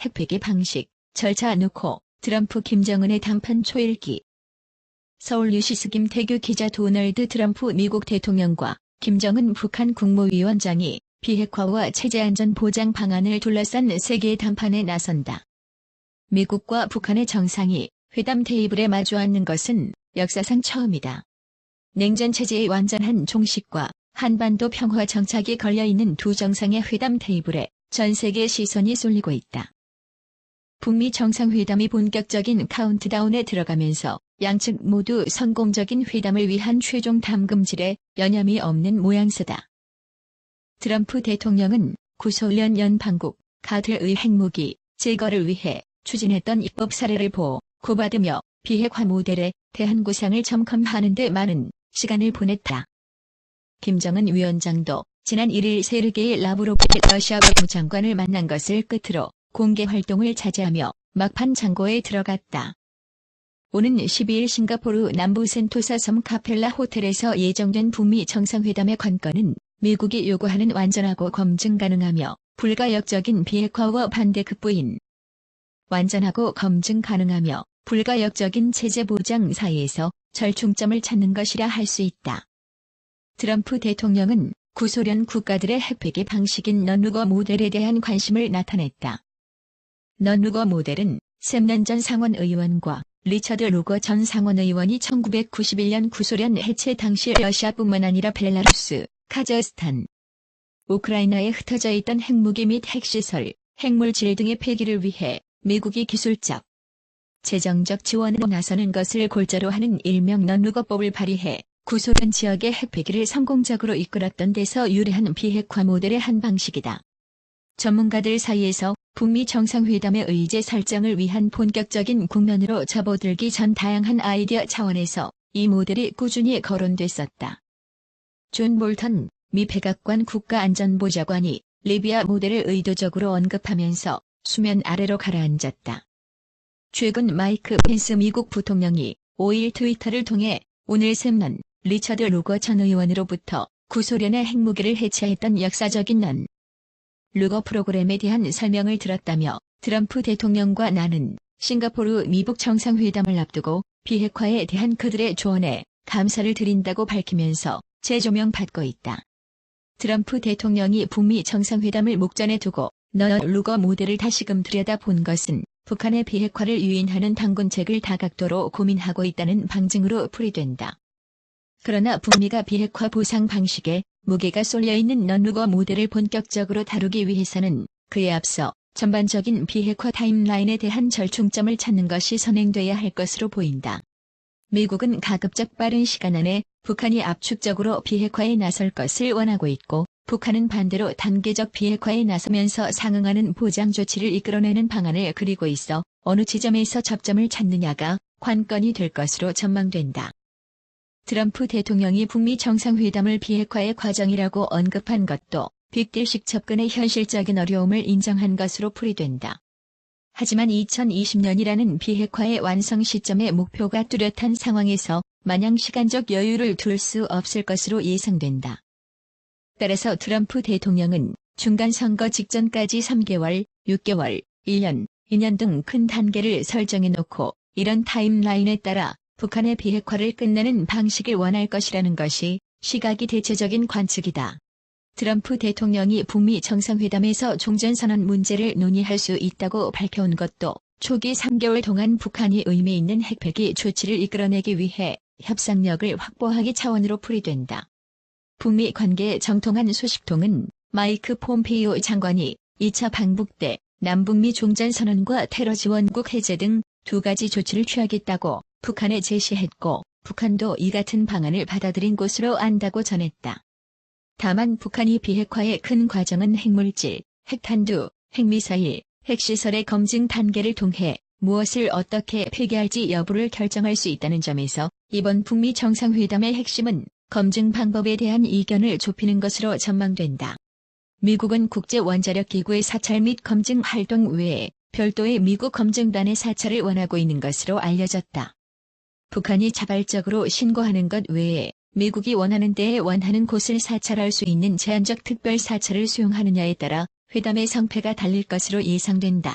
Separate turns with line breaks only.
핵폐기 방식, 절차 놓고 트럼프 김정은의 담판 초일기. 서울 뉴시스 김태규 기자. 도널드 트럼프 미국 대통령과 김정은 북한 국무위원장이 비핵화와 체제안전 보장 방안을 둘러싼 세계의 담판에 나선다. 미국과 북한의 정상이 회담 테이블에 마주 앉는 것은 역사상 처음이다. 냉전 체제의 완전한 종식과 한반도 평화 정착이 걸려있는 두 정상의 회담 테이블에 전 세계의 시선이 쏠리고 있다. 북미 정상회담이 본격적인 카운트다운에 들어가면서 양측 모두 성공적인 회담을 위한 최종 담금질에 여념이 없는 모양새다. 트럼프 대통령은 구소련 연방국 카들의 핵무기 제거를 위해 추진했던 입법 사례를 보고받으며 비핵화 모델에 대한 구상을 점검하는 데 많은 시간을 보냈다. 김정은 위원장도 지난 1일 세르게이 라브로프 러시아 국무장관을 만난 것을 끝으로 공개 활동을 자제하며 막판 장고에 들어갔다. 오는 12일 싱가포르 남부 센토사 섬 카펠라 호텔에서 예정된 북미 정상회담의 관건은 미국이 요구하는 완전하고 검증 가능하며 불가역적인 비핵화와 반대 극부인 완전하고 검증 가능하며 불가역적인 체제 보장 사이에서 절충점을 찾는 것이라 할 수 있다. 트럼프 대통령은 구소련 국가들의 핵폐기 방식인 넌루거 모델에 대한 관심을 나타냈다. 넌루거 모델은 샘 넌 전 상원의원과 리처드 루거 전 상원의원이 1991년 구소련 해체 당시 러시아뿐만 아니라 벨라루스, 카자흐스탄, 우크라이나에 흩어져 있던 핵무기 및 핵시설, 핵물질 등의 폐기를 위해 미국이 기술적, 재정적 지원으로 나서는 것을 골자로 하는 일명 넌루거법을 발의해 구소련 지역의 핵폐기를 성공적으로 이끌었던 데서 유래한 비핵화 모델의 한 방식이다. 전문가들 사이에서 북미 정상회담의 의제 설정을 위한 본격적인 국면으로 접어들기 전 다양한 아이디어 차원에서 이 모델이 꾸준히 거론됐었다. 존 볼턴 미 백악관 국가안전보좌관이 리비아 모델을 의도적으로 언급하면서 수면 아래로 가라앉았다. 최근 마이크 펜스 미국 부통령이 5일 트위터를 통해 오늘 샘 넌 리처드 루거 전 의원으로부터 구소련의 핵무기를 해체했던 역사적인 넌 루거 프로그램에 대한 설명을 들었다며 트럼프 대통령과 나는 싱가포르 미북 정상회담을 앞두고 비핵화에 대한 그들의 조언에 감사를 드린다고 밝히면서 재조명받고 있다. 트럼프 대통령이 북미 정상회담을 목전에 두고 넌 루거 모델을 다시금 들여다본 것은 북한의 비핵화를 유인하는 당군책을 다각도로 고민하고 있다는 방증으로 풀이된다. 그러나 북미가 비핵화 보상 방식에 무게가 쏠려있는 넌 루거 모델을 본격적으로 다루기 위해서는 그에 앞서 전반적인 비핵화 타임라인에 대한 절충점을 찾는 것이 선행돼야 할 것으로 보인다. 미국은 가급적 빠른 시간 안에 북한이 압축적으로 비핵화에 나설 것을 원하고 있고, 북한은 반대로 단계적 비핵화에 나서면서 상응하는 보장 조치를 이끌어내는 방안을 그리고 있어 어느 지점에서 접점을 찾느냐가 관건이 될 것으로 전망된다. 트럼프 대통령이 북미 정상회담을 비핵화의 과정이라고 언급한 것도 빅딜식 접근의 현실적인 어려움을 인정한 것으로 풀이된다. 하지만 2020년이라는 비핵화의 완성 시점의 목표가 뚜렷한 상황에서 마냥 시간적 여유를 둘 수 없을 것으로 예상된다. 따라서 트럼프 대통령은 중간선거 직전까지 3개월, 6개월, 1년, 2년 등 큰 단계를 설정해놓고 이런 타임라인에 따라 북한의 비핵화를 끝내는 방식을 원할 것이라는 것이 시각이 대체적인 관측이다. 트럼프 대통령이 북미 정상회담에서 종전선언 문제를 논의할 수 있다고 밝혀온 것도 초기 3개월 동안 북한이 의미 있는 핵폐기 조치를 이끌어내기 위해 협상력을 확보하기 차원으로 풀이된다. 북미 관계의 정통한 소식통은 마이크 폼페이오 장관이 2차 방북 때 남북미 종전선언과 테러 지원국 해제 등 두 가지 조치를 취하겠다고 북한에 제시했고, 북한도 이 같은 방안을 받아들인 것으로 안다고 전했다. 다만 북한이 비핵화의 큰 과정은 핵물질, 핵탄두, 핵미사일, 핵시설의 검증 단계를 통해 무엇을 어떻게 폐기할지 여부를 결정할 수 있다는 점에서 이번 북미 정상회담의 핵심은 검증 방법에 대한 이견을 좁히는 것으로 전망된다. 미국은 국제원자력기구의 사찰 및 검증 활동 외에 별도의 미국 검증단의 사찰을 원하고 있는 것으로 알려졌다. 북한이 자발적으로 신고하는 것 외에 미국이 원하는 때에 원하는 곳을 사찰할 수 있는 제한적 특별 사찰을 수용하느냐에 따라 회담의 성패가 달릴 것으로 예상된다.